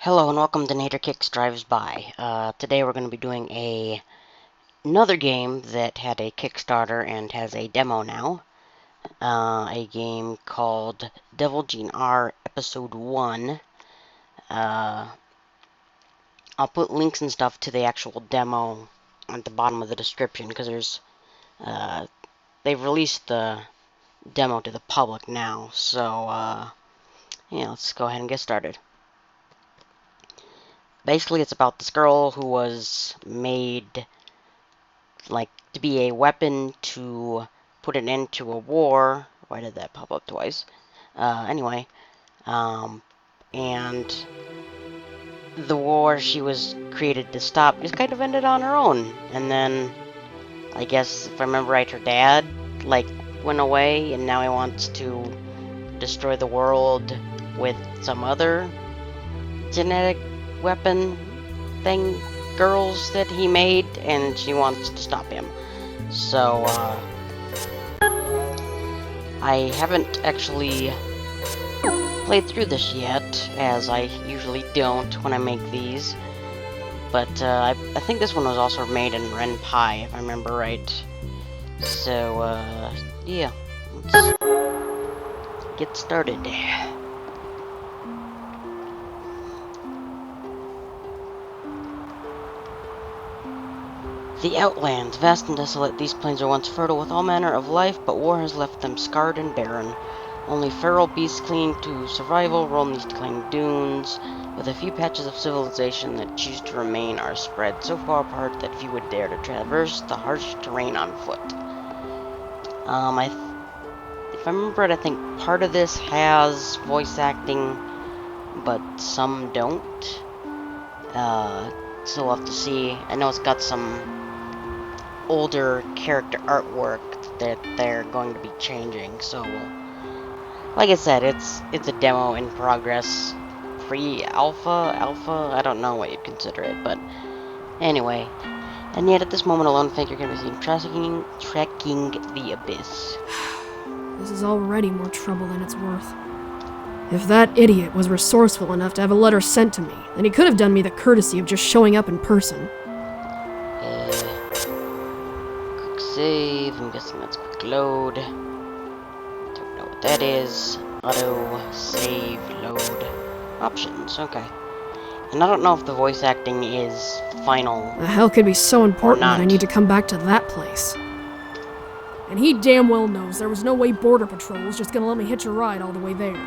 Hello and welcome to Naterkix Drives By. Today we're going to be doing another game that had a Kickstarter and has a demo now. A game called Devil Gene R Episode1. I'll put links and stuff to the actual demo at the bottom of the description because they've released the demo to the public now. So yeah, let's go ahead and get started. Basically, it's about this girl who was made, like, to be a weapon to put an end to a war. Why did that pop up twice? Anyway, and the war she was created to stop just kind of ended on her own. And then, I guess, if I remember right, her dad, like, went away, and now he wants to destroy the world with some other genetic weapon thing girls that he made, and she wants to stop him. So I haven't actually played through this yet, as I usually don't when I make these, but I think this one was also made in Ren'Py, if I remember right. So yeah, let's get started. The Outlands, vast and desolate, these plains are once fertile with all manner of life, but war has left them scarred and barren. Only feral beasts clinging to survival roam these declining dunes, with a few patches of civilization that choose to remain are spread so far apart that few would dare to traverse the harsh terrain on foot. If I remember right, I think part of this has voice acting, but some don't. So we'll have to see. I know it's got some older character artwork that they're going to be changing, so like I said, it's a demo in progress, pre-alpha, I don't know what you'd consider it, but anyway. And yet at this moment, a lone figure can be seen trekking the abyss. This is already more trouble than it's worth. If that idiot was resourceful enough to have a letter sent to me, then he could have done me the courtesy of just showing up in person. Quick save, I'm guessing that's quick load. Don't know what that is. Auto, save, load, options, okay. And I don't know if the voice acting is final. The hell could be so important that I need to come back to that place? And he damn well knows there was no way Border Patrol was just gonna let me hitch a ride all the way there.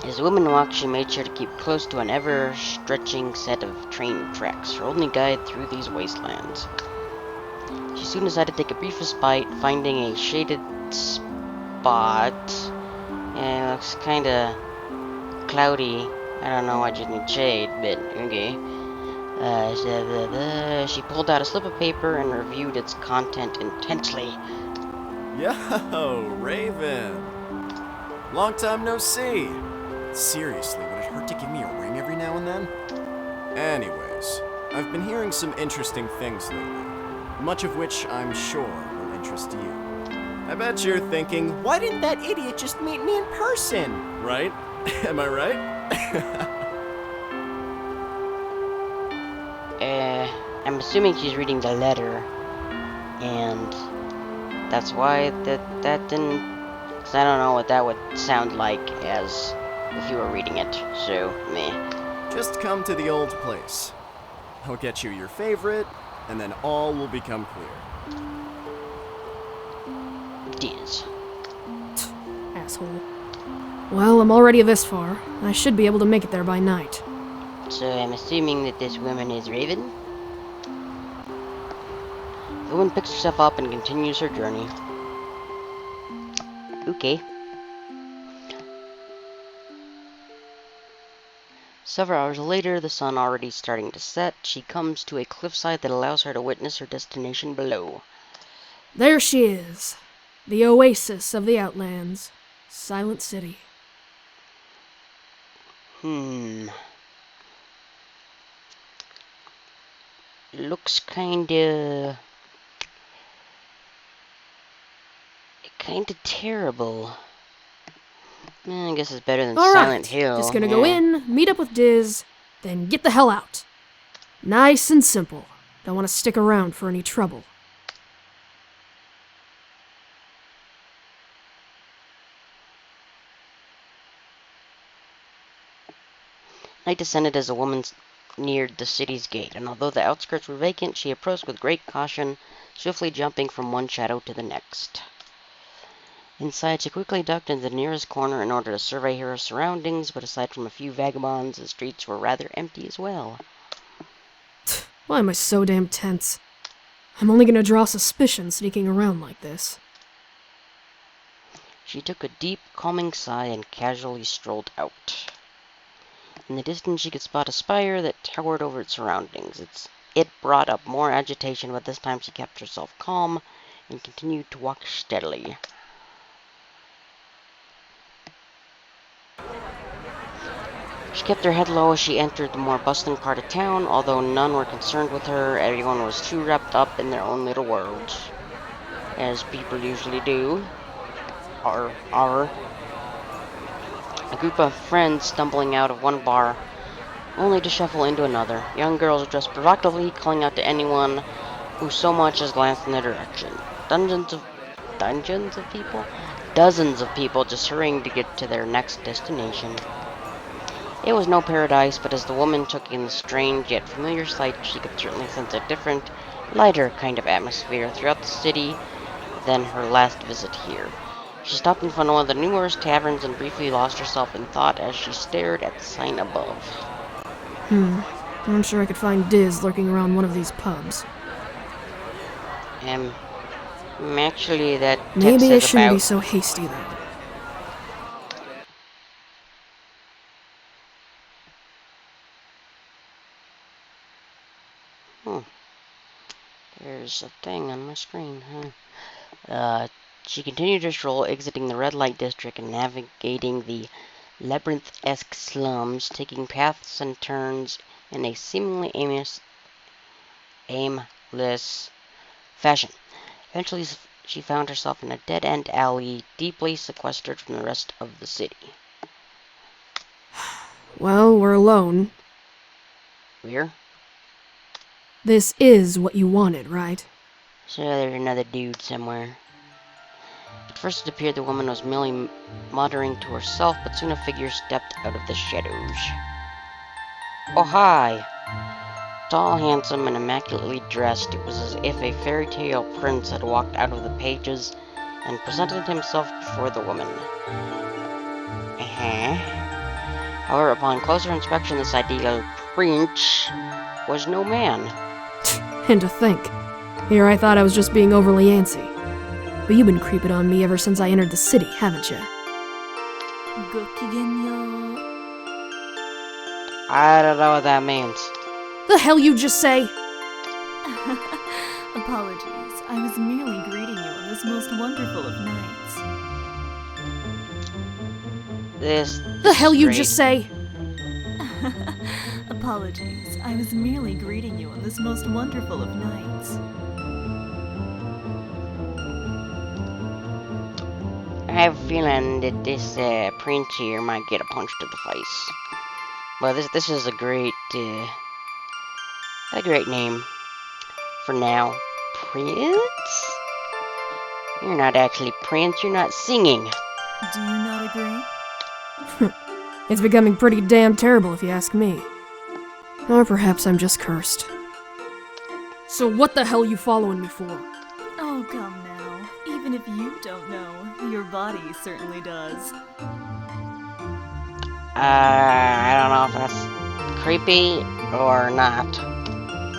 As the woman walked, she made sure to keep close to an ever-stretching set of train tracks, her only guide through these wastelands. She soon decided to take a brief respite, finding a shaded spot. And it looks kinda cloudy. I don't know why you need shade, but okay. She pulled out a slip of paper and reviewed its content intensely. Yo, Raven! Long time no see! Seriously, would it hurt to give me a ring every now and then? Anyways, I've been hearing some interesting things lately, much of which I'm sure will interest you. I bet you're thinking, why didn't that idiot just meet me in person? Right? Am I right? I'm assuming she's reading the letter, and that's why that didn't, because I don't know what that would sound like as if you were reading it, so meh. Just come to the old place. I'll get you your favorite, and then all will become clear. Diz. Asshole. Well, I'm already this far. I should be able to make it there by night. So I'm assuming that this woman is Raven? The woman picks herself up and continues her journey. Okay. Several hours later, the sun already starting to set, she comes to a cliffside that allows her to witness her destination below. There she is. The oasis of the Outlands. Silent City. Looks kinda terrible. I guess it's better than All Silent right, Hill. just gonna go in, meet up with Diz, then get the hell out. Nice and simple. Don't want to stick around for any trouble. Night descended as the woman neared the city's gate, and although the outskirts were vacant, she approached with great caution, swiftly jumping from one shadow to the next. Inside, she quickly ducked into the nearest corner in order to survey her surroundings, but aside from a few vagabonds, the streets were rather empty as well. Why am I so damn tense? I'm only gonna draw suspicion sneaking around like this. She took a deep, calming sigh and casually strolled out. In the distance, she could spot a spire that towered over its surroundings. It brought up more agitation, but this time she kept herself calm and continued to walk steadily. She kept her head low as she entered the more bustling part of town. Although none were concerned with her, everyone was too wrapped up in their own little worlds, as people usually do. A group of friends stumbling out of one bar, only to shuffle into another. Young girls dressed provocatively, calling out to anyone who so much as glanced in their direction. Dozens of people just hurrying to get to their next destination. It was no paradise, but as the woman took in the strange yet familiar sight, she could certainly sense a different, lighter kind of atmosphere throughout the city than her last visit here. She stopped in front of one of the numerous taverns and briefly lost herself in thought as she stared at the sign above. I'm sure I could find Diz lurking around one of these pubs. Actually, that text Maybe I says shouldn't about... be so hasty, though. There's a thing on my screen, She continued her stroll, exiting the red light district and navigating the labyrinth-esque slums, taking paths and turns in a seemingly aimless fashion. Eventually, she found herself in a dead-end alley, deeply sequestered from the rest of the city. Well, we're alone. We're? This is what you wanted, right? So there's another dude somewhere. At first it appeared the woman was merely muttering to herself, but soon a figure stepped out of the shadows. Oh, hi! Tall, handsome, and immaculately dressed, it was as if a fairy tale prince had walked out of the pages and presented himself before the woman. However, upon closer inspection, this ideal prince was no man. And to think, here I thought I was just being overly antsy. But you've been creeping on me ever since I entered the city, haven't you? I don't know what that means. The hell you just say? Apologies, I was merely greeting you on this most wonderful of nights. The hell you just say? Apologies, I was merely greeting you on this most wonderful of nights. I have a feeling that this prince here might get a punch to the face. Well, this is a great name for now. Prince? You're not actually Prince. You're not singing. Do you not agree? It's becoming pretty damn terrible if you ask me. Or perhaps I'm just cursed. So what the hell are you following me for? Oh, come now. Even if you don't know, your body certainly does. I don't know if that's creepy or not.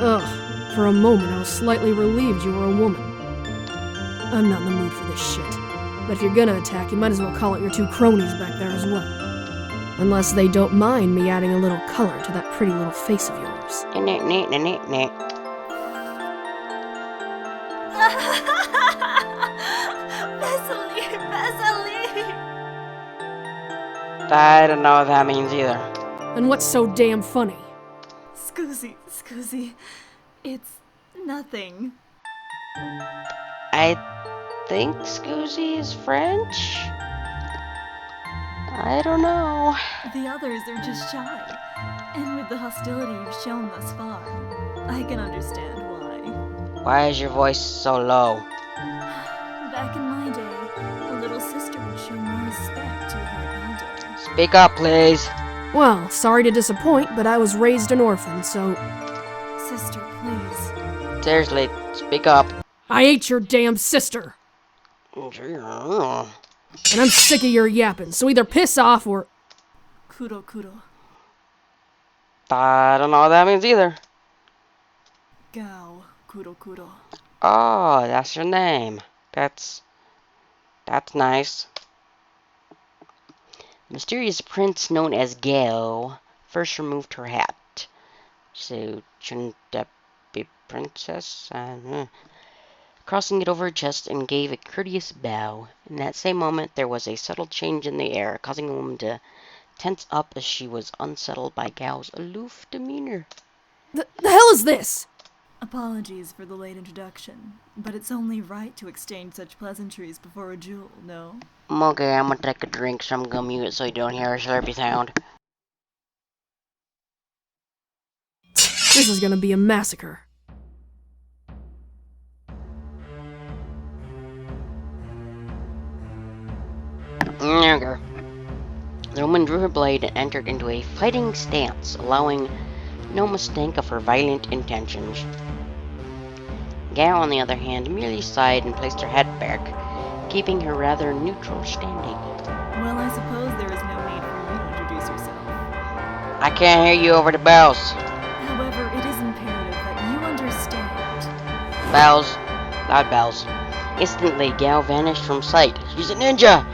Ugh, for a moment I was slightly relieved you were a woman. I'm not in the mood for this shit. But if you're gonna attack, you might as well call it your two cronies back there as well. Unless they don't mind me adding a little color to that pretty little face of yours. I don't know what that means either. And what's so damn funny? Scusi, it's nothing. I think Scoozy is French? I don't know. The others are just shy. And with the hostility you've shown thus far, I can understand why. Why is your voice so low? Back in my day, a little sister would show more respect to her elder. Speak up, please. Well, sorry to disappoint, but I was raised an orphan, so... Sister, please. Seriously, speak up. I ain't your damn sister! And I'm sick of your yapping, so either piss off or... Kuro kuro. I don't know what that means either. Gao kuro kuro. Oh, that's your name. That's nice. The mysterious prince known as Gao first removed her hat. So, shouldn't that be princess? Crossing it over her chest and gave a courteous bow. In that same moment, there was a subtle change in the air, causing the woman to tense up as she was unsettled by Gao's aloof demeanor. The hell is this? Apologies for the late introduction, but it's only right to exchange such pleasantries before a duel, no? Okay, I'm gonna take a drink, so I'm gonna mute it so you don't hear a slurpy sound. This is gonna be a massacre. Okay. The woman drew her blade and entered into a fighting stance, allowing no mistake of her violent intentions. Gao, on the other hand, merely sighed and placed her head back, keeping her rather neutral standing. Well, I suppose there is no need for you to introduce yourself. I can't hear you over the bells. However, it is imperative that you understand. Bells. Loud bells. Instantly, Gao vanished from sight. She's a ninja!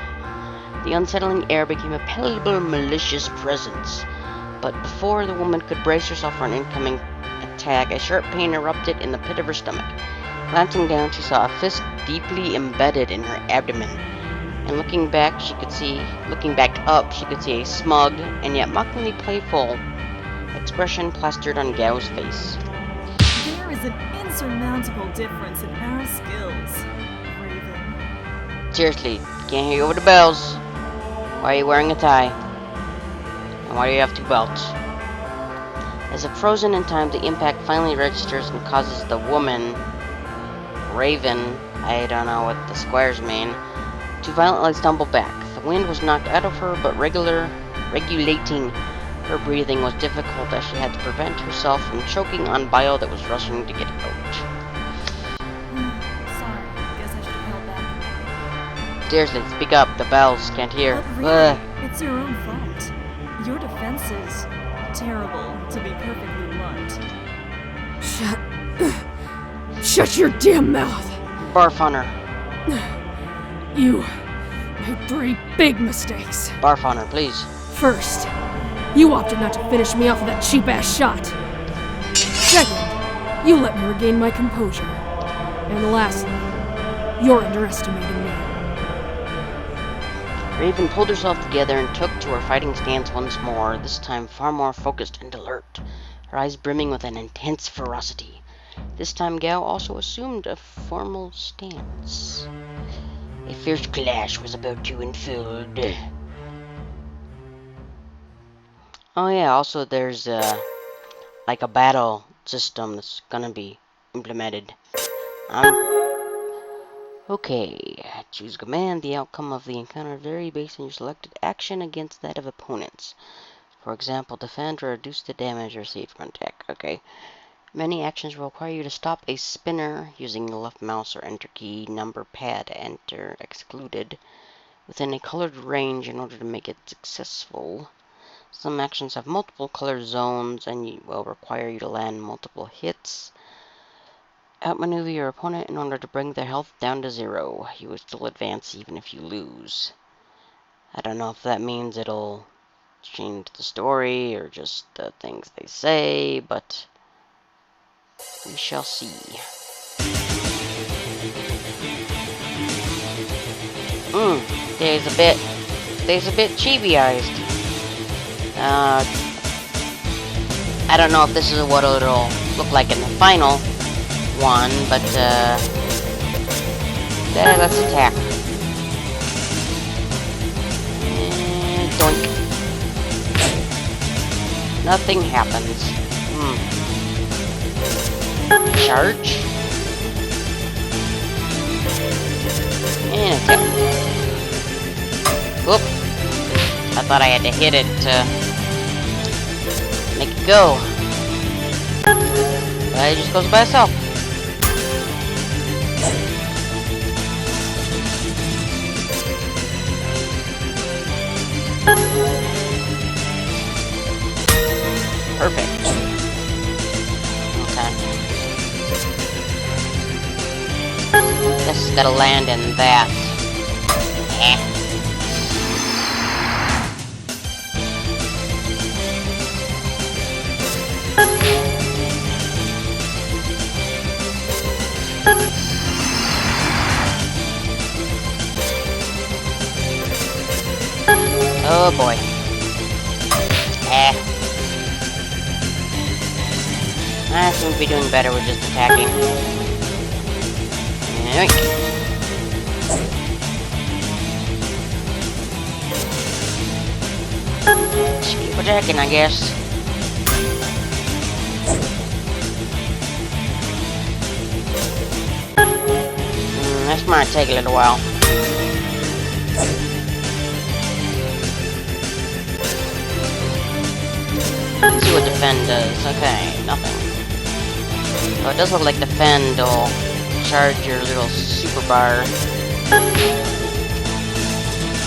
The unsettling air became a palpable, malicious presence. But before the woman could brace herself for an incoming attack, a sharp pain erupted in the pit of her stomach. Glancing down, she saw a fist deeply embedded in her abdomen. And looking back up, she could see a smug and yet mockingly playful expression plastered on Gao's face. There is an insurmountable difference in our skills, Raven. Seriously, can't hear you over the bells. Why are you wearing a tie? And why do you have two belts? As if frozen in time, the impact finally registers and causes the woman, Raven, I don't know what the squares mean, to violently stumble back. The wind was knocked out of her, but regulating her breathing was difficult as she had to prevent herself from choking on bile that was rushing to get out. Sorry, guess I should have held back. Seriously, speak up. The bells can't hear. But really, it's your own fault. Your defense is terrible, to be perfectly blunt. Shut your damn mouth! Barf on her. You made 3 big mistakes. Barf on her, please. First, you opted not to finish me off with that cheap-ass shot. Second, you let me regain my composure. And lastly, you're underestimating me. Raven pulled herself together and took to her fighting stance once more, this time far more focused and alert, her eyes brimming with an intense ferocity. This time Gao also assumed a formal stance. A fierce clash was about to unfold. Oh yeah, also there's like a battle system that's gonna be implemented. Okay, choose command. The outcome of the encounter vary based on your selected action against that of opponents. For example, defend or reduce the damage received from attack. Okay. Many actions will require you to stop a spinner using the left mouse or enter key, number pad, enter, excluded, within a colored range in order to make it successful. Some actions have multiple color zones and will require you to land multiple hits. Outmaneuver your opponent in order to bring their health down to 0. You will still advance even if you lose. I don't know if that means it'll change the story or just the things they say, but we shall see. There's a bit chibi-ized. I don't know if this is what it'll look like in the final one, but let's attack. Nothing happens. Charge. And a tip. Oop. I thought I had to hit it to make it go. But it just goes by itself. Perfect. Okay. Guess gotta land in that. Oh boy. I seem to be doing better with just attacking. Yoink. Just keep attacking, I guess. This might take a little while. Let's see what defend does. Okay, nothing. Oh, it does look like defend will charge your little super bar.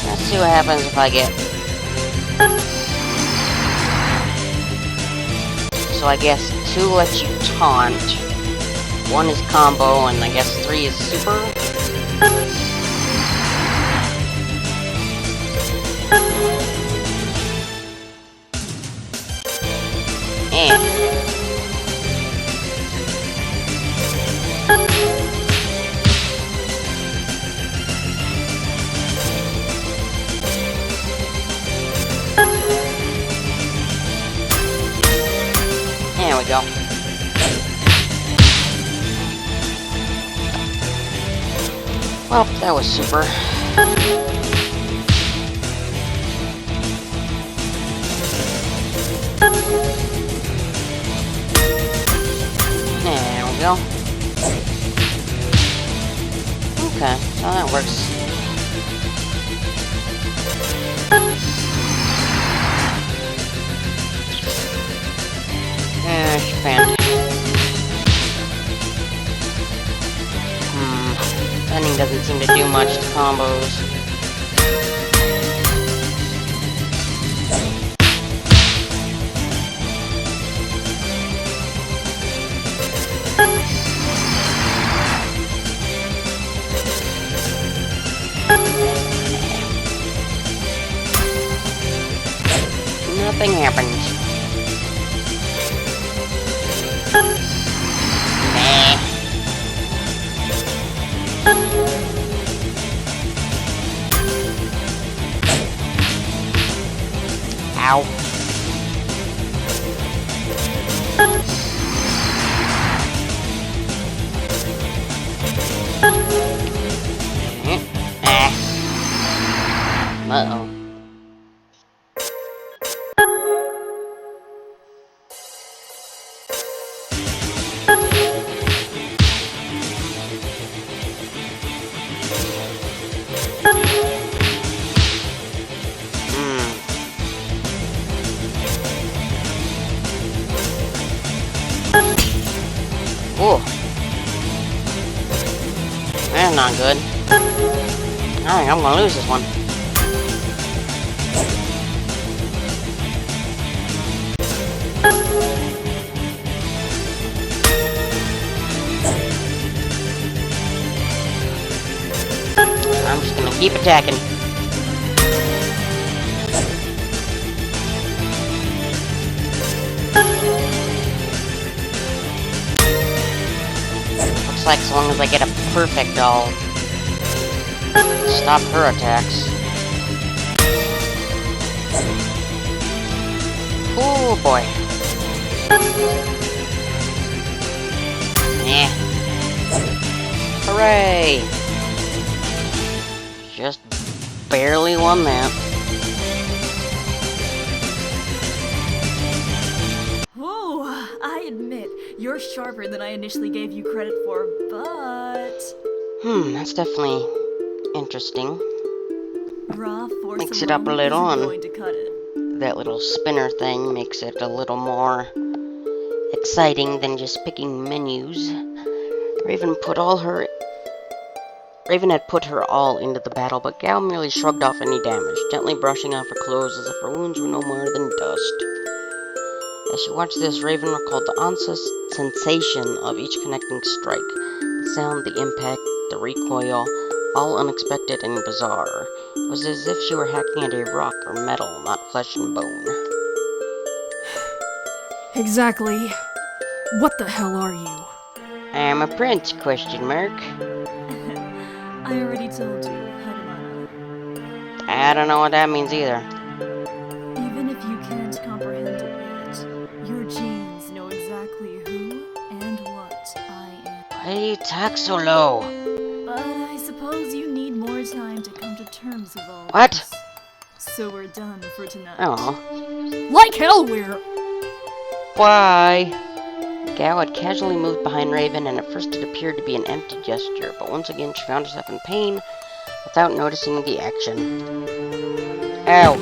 Let's see what happens if I get... So I guess 2 lets you taunt, 1 is combo, and I guess 3 is super? There we go. Well, that was super. There we go. Okay, so that works. Fan. Bending doesn't seem to do much to combos. Nothing happens. Ow. Uh-oh. Ooh. That's not good. I think I'm gonna lose this one. I'm just gonna keep attacking. Looks like so long as I get a perfect, I'll stop her attacks. Oh boy. Yeah. Hooray! Just barely won that. You're sharper than I initially gave you credit for, but... That's definitely interesting. Raw force Mix it up a alone little, isn't and going to cut it. that little spinner thing makes it a little more exciting than just picking menus. Raven had put her all into the battle, but Gal merely shrugged off any damage, gently brushing off her clothes as if her wounds were no more than dust. As she watched this, Raven recalled the onset sensation of each connecting strike. The sound, the impact, the recoil, all unexpected and bizarre. It was as if she were hacking at a rock or metal, not flesh and bone. Exactly. What the hell are you? I'm a prince, question mark. I already told you, Harimana. I don't know what that means either. Even if you can't comprehend it yet, your genes know exactly who and what I am. Why do you talk so low? But I suppose you need more time to come to terms with all What? this. So we're done for tonight. Oh. Like hell we're... Why? Gal had casually moved behind Raven, and at first it appeared to be an empty gesture, but once again she found herself in pain without noticing the action. Ow!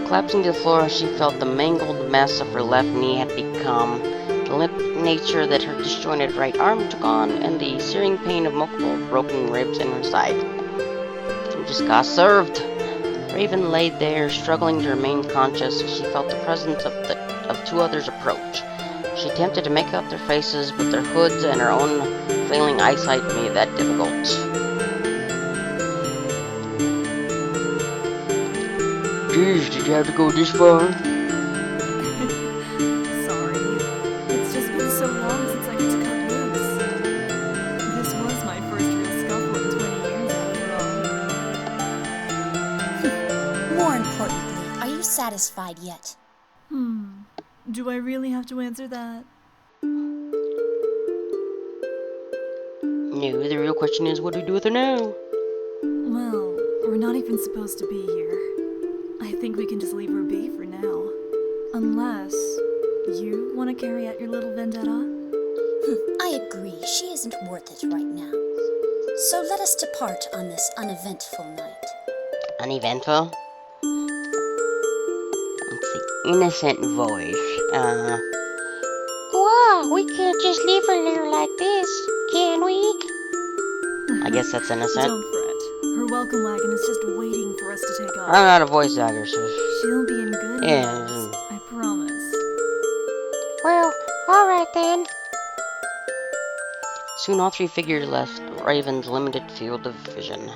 Collapsing to the floor, she felt the mangled mess of her left knee had become, the limp nature that her disjointed right arm took on, and the searing pain of multiple broken ribs in her side. She just got served. Raven laid there, struggling to remain conscious as she felt the presence of two others approach. She attempted to make out their faces, but their hoods and her own failing eyesight made that difficult. Jeez, did you have to go this far? Sorry. It's just been so long since I got to cut loose. This was my first real scuffle in 20 years after all. More importantly, are you satisfied yet? Do I really have to answer that? No, the real question is, what do we do with her now? Well, we're not even supposed to be here. I think we can just leave her be for now. Unless you want to carry out your little vendetta? I agree, she isn't worth it right now. So let us depart on this uneventful night. Uneventful? Let's see. Innocent voice. Wow, we can't just leave her there like this, can we? I guess that's innocent. Don't fret. Her welcome wagon is just waiting for us to take off. I'm not a voice actor, so... She'll be in good Yeah. hands, I promise. Well, alright then. Soon all three figures left Raven's limited field of vision.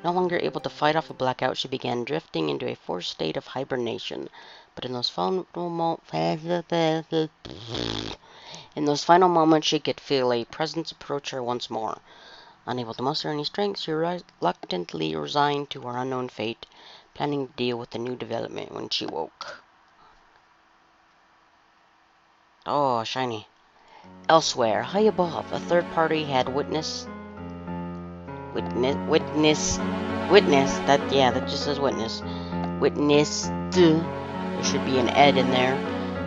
No longer able to fight off a blackout, she began drifting into a forced state of hibernation. But in those final moments, she could feel a presence approach her once more. Unable to muster any strength, she reluctantly resigned to her unknown fate, planning to deal with the new development when she woke. Oh, shiny. Elsewhere, high above, a third party had witnessed, that just says witness. Witnessed, there should be an ed in there,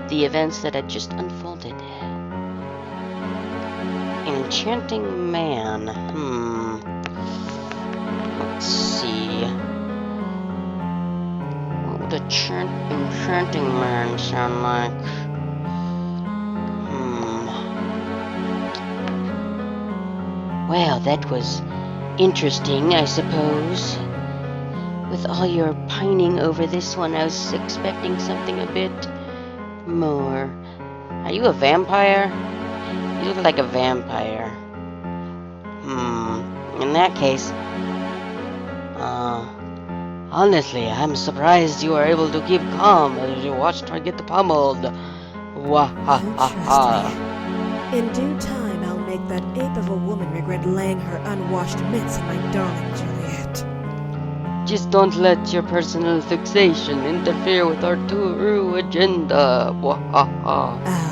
the events that had just unfolded. Enchanting man, let's see. What would a enchanting man sound like? Well, that was interesting, I suppose. With all your pining over this one, I was expecting something a bit more. Are you a vampire? You look like a vampire. In that case, honestly, I'm surprised you were able to keep calm as you watched her get pummeled. Wah-ha-ha-ha. In due time, I'll make that ape of a woman regret laying her unwashed mitts in my darling Juliet. Just don't let your personal fixation interfere with our true agenda. Wah-ha-ha. Oh?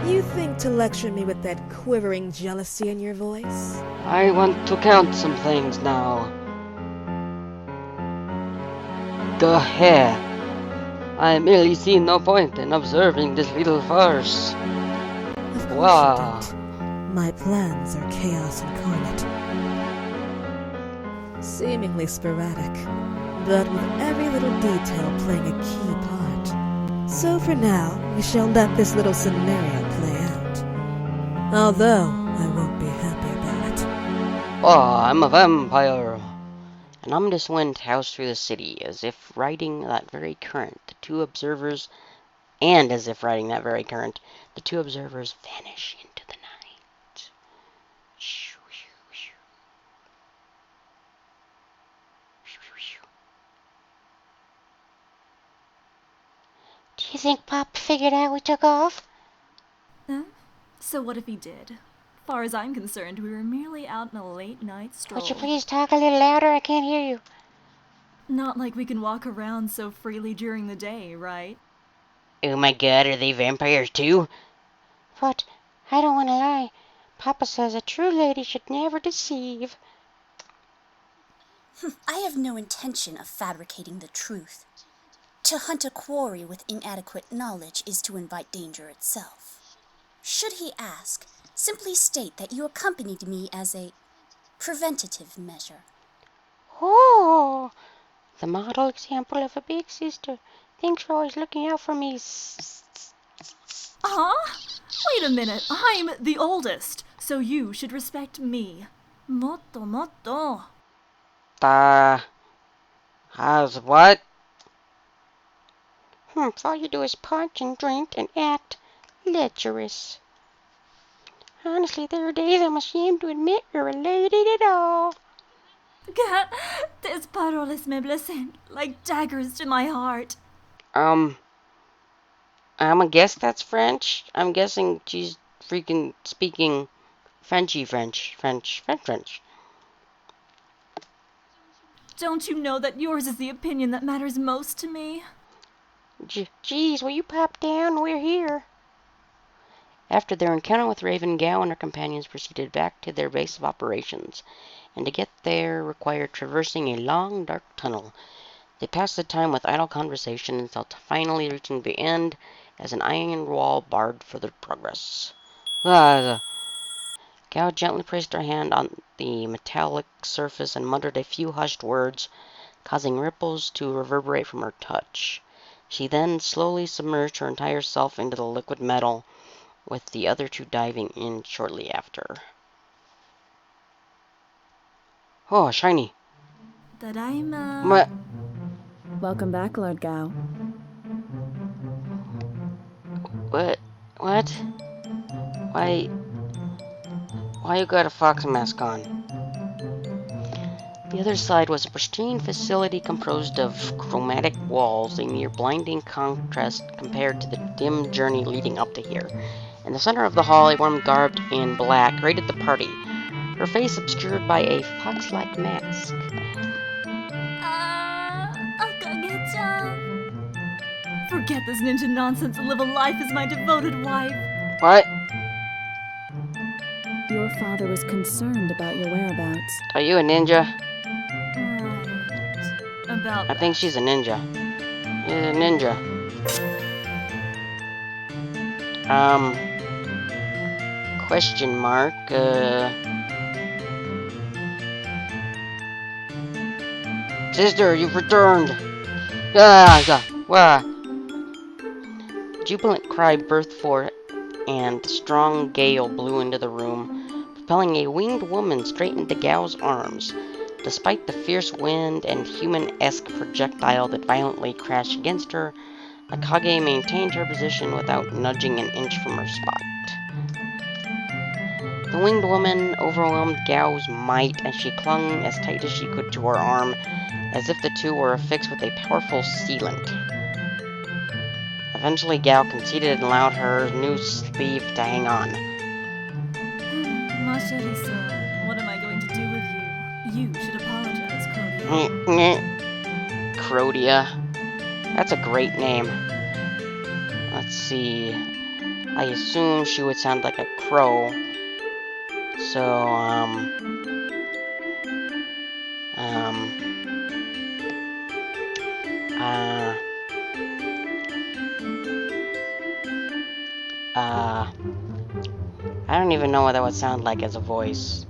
You think to lecture me with that quivering jealousy in your voice? I want to count some things now. The hair. I merely see no point in observing this little farce. Of course Wow. you don't. My plans are chaos incarnate. Seemingly sporadic, but with every little detail playing a key part. So for now, we shall let this little scenario play out. Although, I won't be happy about it. Oh, I'm a vampire. An ominous wind howls through the city, as if riding that very current. The two observers vanish into the night. Shoo, shoo, shoo. Shoo, shoo, shoo. Do you think Pop figured out we took off? Huh? So what if he did? Far as I'm concerned, we were merely out on a late-night stroll. Would you please talk a little louder? I can't hear you. Not like we can walk around so freely during the day, right? Oh my god, are they vampires too? But I don't want to lie. Papa says a true lady should never deceive. I have no intention of fabricating the truth. To hunt a quarry with inadequate knowledge is to invite danger itself. Should he ask, simply state that you accompanied me as a preventative measure. Oh, the model example of a big sister. Thanks for always looking out for me. Huh? Wait a minute, I'm the oldest, so you should respect me. Motto, motto. How's what? If all you do is punch and drink and act lecherous. Honestly, there are days I'm ashamed to admit you're related at all. Tes paroles me blessing like daggers to my heart. I'm gonna guess that's French. I'm guessing she's freaking speaking French. Don't you know that yours is the opinion that matters most to me? Geez, will you pop down? We're here. After their encounter with Raven, Gao and her companions proceeded back to their base of operations, and to get there required traversing a long, dark tunnel. They passed the time with idle conversation until finally reaching the end, as an iron wall barred further progress. Gao gently placed her hand on the metallic surface and muttered a few hushed words, causing ripples to reverberate from her touch. She then slowly submerged her entire self into the liquid metal, with the other two diving in shortly after. Oh, shiny. Tadaima. What? Welcome back, Lord Gao. What? Why you got a fox mask on? The other side was a pristine facility composed of chromatic walls, a mere blinding contrast compared to the dim journey leading up to here. In the center of the hall, a woman garbed in black greeted the party, her face obscured by a fox-like mask. Akage-chan. Forget this ninja nonsense and live a life as my devoted wife. What? Your father was concerned about your whereabouts. Are you a ninja? Right. About I think she's a ninja. She's a ninja. Question mark, Sister, you've returned! Jubilant cry burst forth, and a strong gale blew into the room, propelling a winged woman straight into Gao's arms. Despite the fierce wind and human-esque projectile that violently crashed against her, Akage maintained her position without nudging an inch from her spot. The winged woman overwhelmed Gao's might as she clung as tight as she could to her arm, as if the two were affixed with a powerful sealant. Eventually, Gao conceded and allowed her new sleeve to hang on. Ma chérie, what am I going to do with you? You should apologize, Cody. Crodia. That's a great name. Let's see. I assume she would sound like a crow. So, I don't even know what that would sound like as a voice.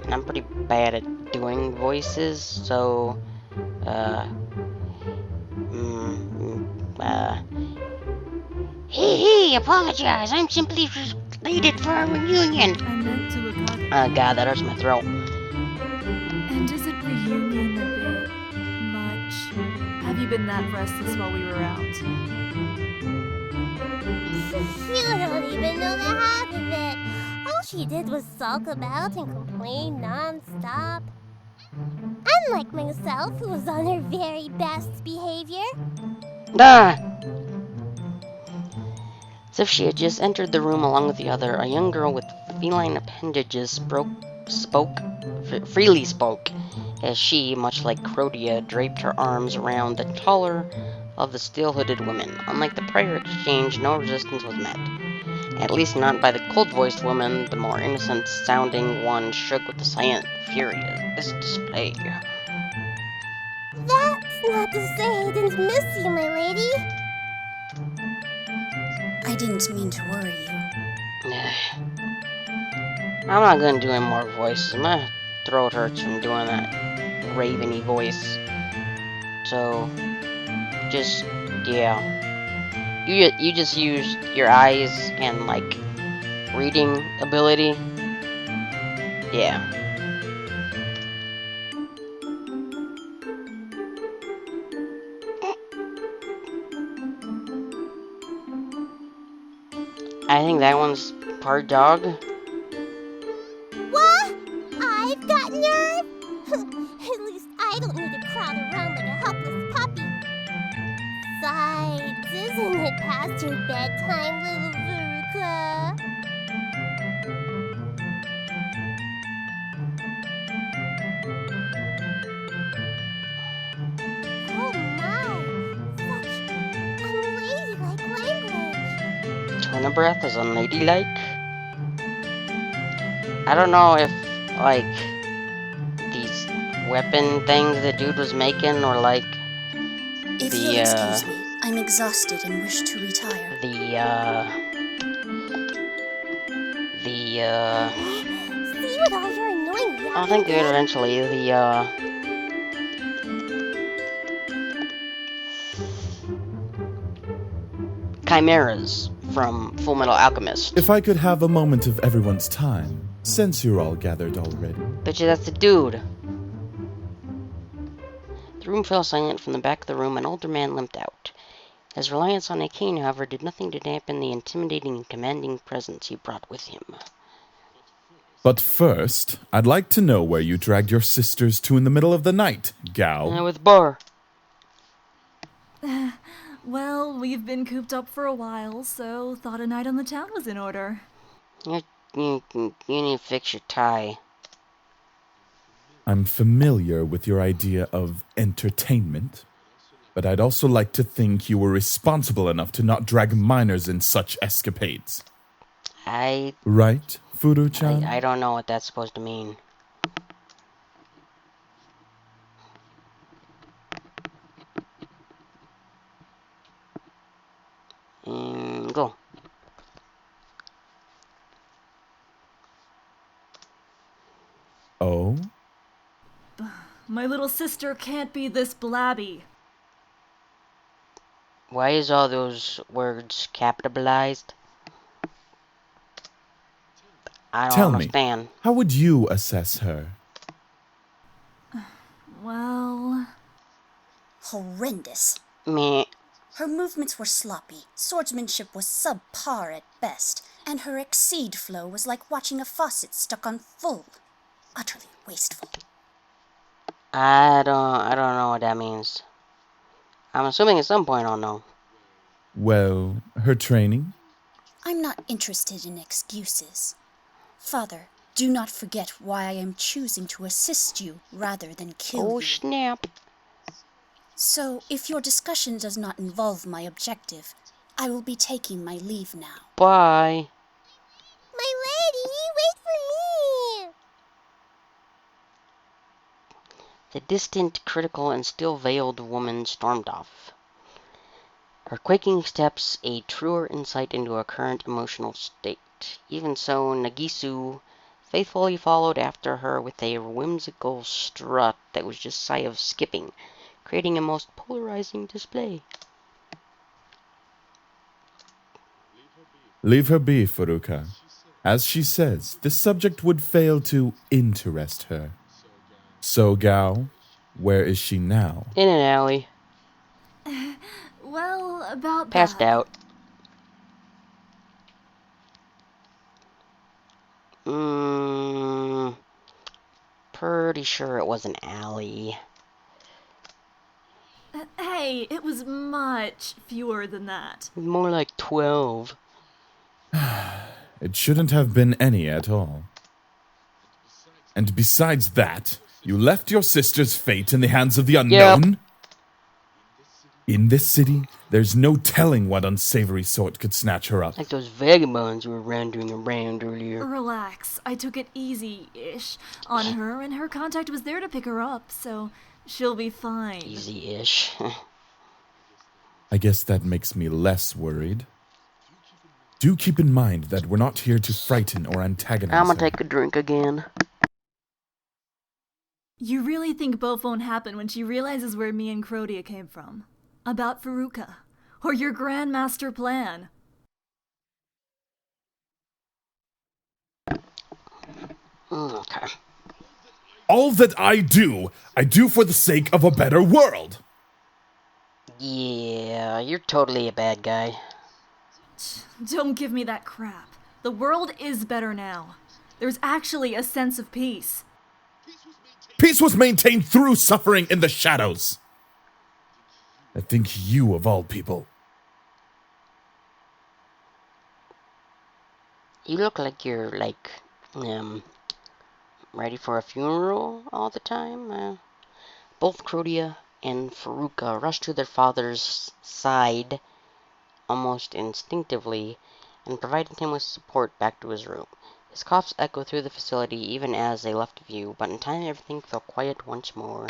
And I'm pretty bad at doing voices, so, Hey, apologize. I'm simply late for a reunion. I meant to apologize. God, that hurts my throat. And is it reunion a bit much? Have you been that restless while we were out? You don't even know the half of it. All she did was sulk about and complain non-stop. Unlike myself, who was on her very best behavior. Ah! As if she had just entered the room along with the other, a young girl with feline appendages freely spoke, as she, much like Crotia, draped her arms around the taller of the steel-hooded women. Unlike the prior exchange, no resistance was met. At least not by the cold-voiced woman. The more innocent-sounding one shook with the silent fury of this display. That's not to say I didn't miss you, my lady. I didn't mean to worry you. I'm not gonna do any more voices. My throat hurts from doing that raveny voice. So, just, yeah. You just use your eyes and, like, reading ability. Yeah. I think that one's part dog. What? I've got nerve? At least I don't need to crowd around like a helpless puppy. Besides, isn't it past your bedtime, little Veruca? Oh my, such unladylike language. Tone of breath is unladylike. I don't know if, like, these weapon things the dude was making, or like If you'll excuse me, I'm exhausted and wish to retire. See what all your annoying yapping I'll think of it did? eventually. Chimeras from Full Metal Alchemist. If I could have a moment of everyone's time, since you're all gathered already. Betcha that's the dude. The room fell silent. From the back of the room, an older man limped out. His reliance on a cane, however, did nothing to dampen the intimidating and commanding presence he brought with him. But first, I'd like to know where you dragged your sisters to in the middle of the night, gal. With Bar. Well, we've been cooped up for a while, so thought a night on the town was in order. You need to fix your tie. I'm familiar with your idea of entertainment, but I'd also like to think you were responsible enough to not drag minors in such escapades. Right, Furu-chan? I don't know what that's supposed to mean. Go. Oh? My little sister can't be this blabby. Why is all those words capitalized? I don't understand. Me, how would you assess her? Well... Horrendous. Me. Her movements were sloppy, swordsmanship was subpar at best, and her exceed flow was like watching a faucet stuck on full. Utterly wasteful. I don't know what that means. I'm assuming at some point I'll know. Well, her training? I'm not interested in excuses. Father, do not forget why I am choosing to assist you rather than kill you. Oh, snap. So, if your discussion does not involve my objective, I will be taking my leave now. Bye. My lady, wait for me! The distant, critical, and still veiled woman stormed off. Her quaking steps a truer insight into her current emotional state. Even so, Nagisu faithfully followed after her with a whimsical strut that was just shy of skipping, creating a most polarizing display. Leave her be, Furuka. As she says, this subject would fail to interest her. So, Gao, where is she now? In an alley. Well, about Passed that. out. Pretty sure it was an alley. Hey, it was much fewer than that. More like 12. It shouldn't have been any at all. And besides that, you left your sister's fate in the hands of the unknown? Yep. In this city, there's no telling what unsavory sort could snatch her up. Like those vagabonds who were wandering around earlier. Relax. I took it easy-ish on her, and her contact was there to pick her up, so she'll be fine. Easy-ish. I guess that makes me less worried. Do keep in mind that we're not here to frighten or antagonize I'm gonna her. take a drink again. You really think both won't happen when she realizes where me and Crodia came from? About Furuka? Or your grandmaster plan? Okay. All that I do for the sake of a better world. Yeah, you're totally a bad guy. Don't give me that crap. The world is better now. There's actually a sense of peace. Peace was maintained through suffering in the shadows. I think you, of all people. You look like you're, ready for a funeral all the time. Both Crodia and Furuka rushed to their father's side almost instinctively and provided him with support back to his room. His coughs echoed through the facility even as they left view, but in time everything fell quiet once more.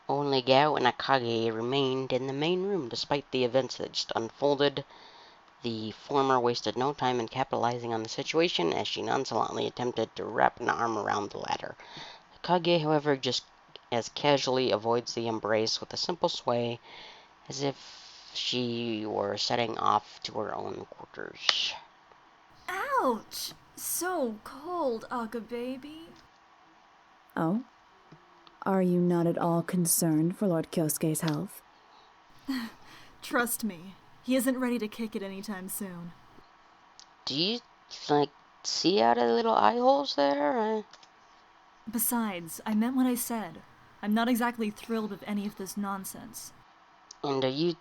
Only Gao and Akage remained in the main room despite the events that just unfolded. The former wasted no time in capitalizing on the situation as she nonchalantly attempted to wrap an arm around the latter. Akage, however, just as casually avoids the embrace with a simple sway, as if she were setting off to her own quarters. Ouch! So cold, Aka baby. Oh? Are you not at all concerned for Lord Kyosuke's health? Trust me, he isn't ready to kick it anytime soon. Do you, see out of the little eye holes there? Besides, I meant what I said. I'm not exactly thrilled with any of this nonsense. And are you,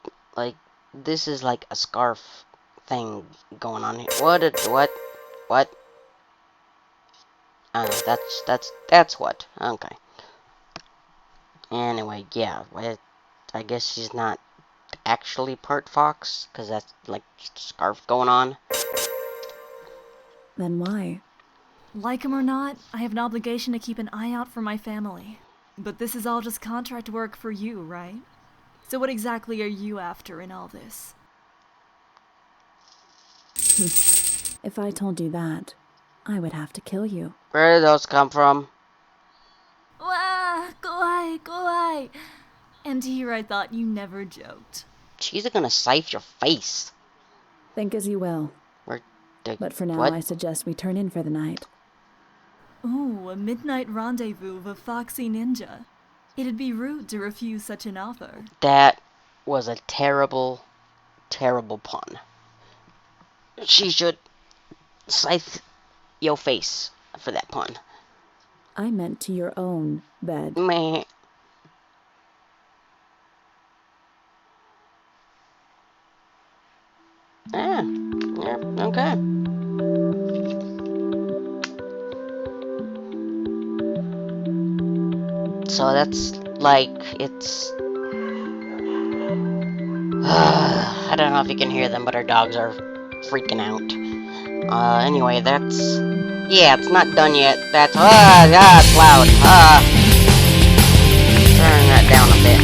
this is like a scarf thing going on here. What? That's what. Okay. Anyway, yeah, I guess she's not actually part fox, because that's, just a scarf going on. Then why? Like him or not, I have an obligation to keep an eye out for my family. But this is all just contract work for you, right? So what exactly are you after in all this? If I told you that, I would have to kill you. Where did those come from? Wah! Kawaii! And here I thought you never joked. She's gonna scythe your face. Think as you will. But for now, what? I suggest we turn in for the night. Ooh, a midnight rendezvous with a foxy ninja. It'd be rude to refuse such an offer. That was a terrible, terrible pun. She should scythe your face for that pun. I meant to your own bed. Meh. Yeah, okay. So that's it's I don't know if you can hear them, but our dogs are freaking out. Anyway, it's not done yet. That's it's loud. Turn that down a bit.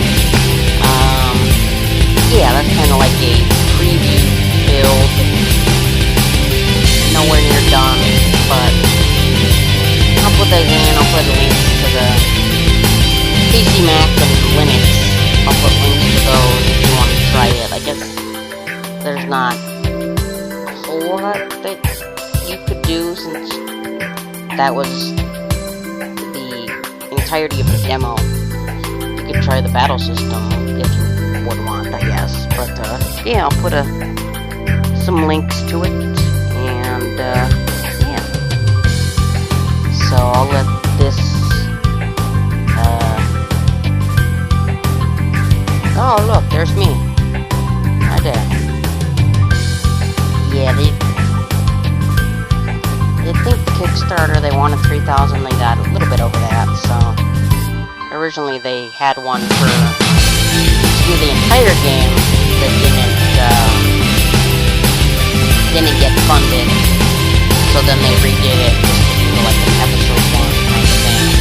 yeah, that's kind of like a preview build. Nowhere near done, but I'll put those in. I'll put links to the PC, Mac, and Linux. I'll put links to those if you want to try it. I guess there's not a whole lot that you could do since that was the entirety of the demo. You could try the battle system if you would want, I guess. But yeah, I'll put some links to it, and yeah. So I'll let this. Oh look, there's me. Right there. Yeah, they think the Kickstarter, they wanted 3,000, they got a little bit over that, so originally they had one for to do the entire game that didn't get funded, so then they redid it just to do like an episode 1 kind of thing.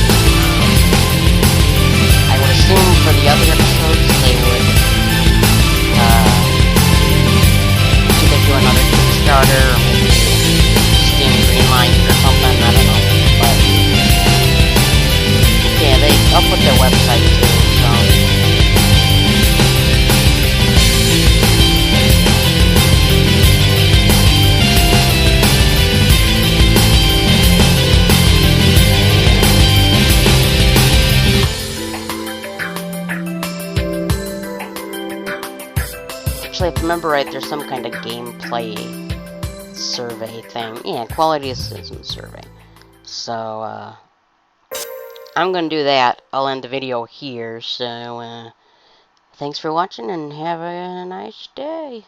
I would assume for the other episodes they would either do another Kickstarter or maybe Steam Greenlight or something, I don't know. But yeah, I'll put their website too, so. Actually, if I remember right, there's some kind of gameplay survey thing. Yeah, quality assessment survey. So, I'm gonna do that. I'll end the video here. So, thanks for watching and have a nice day.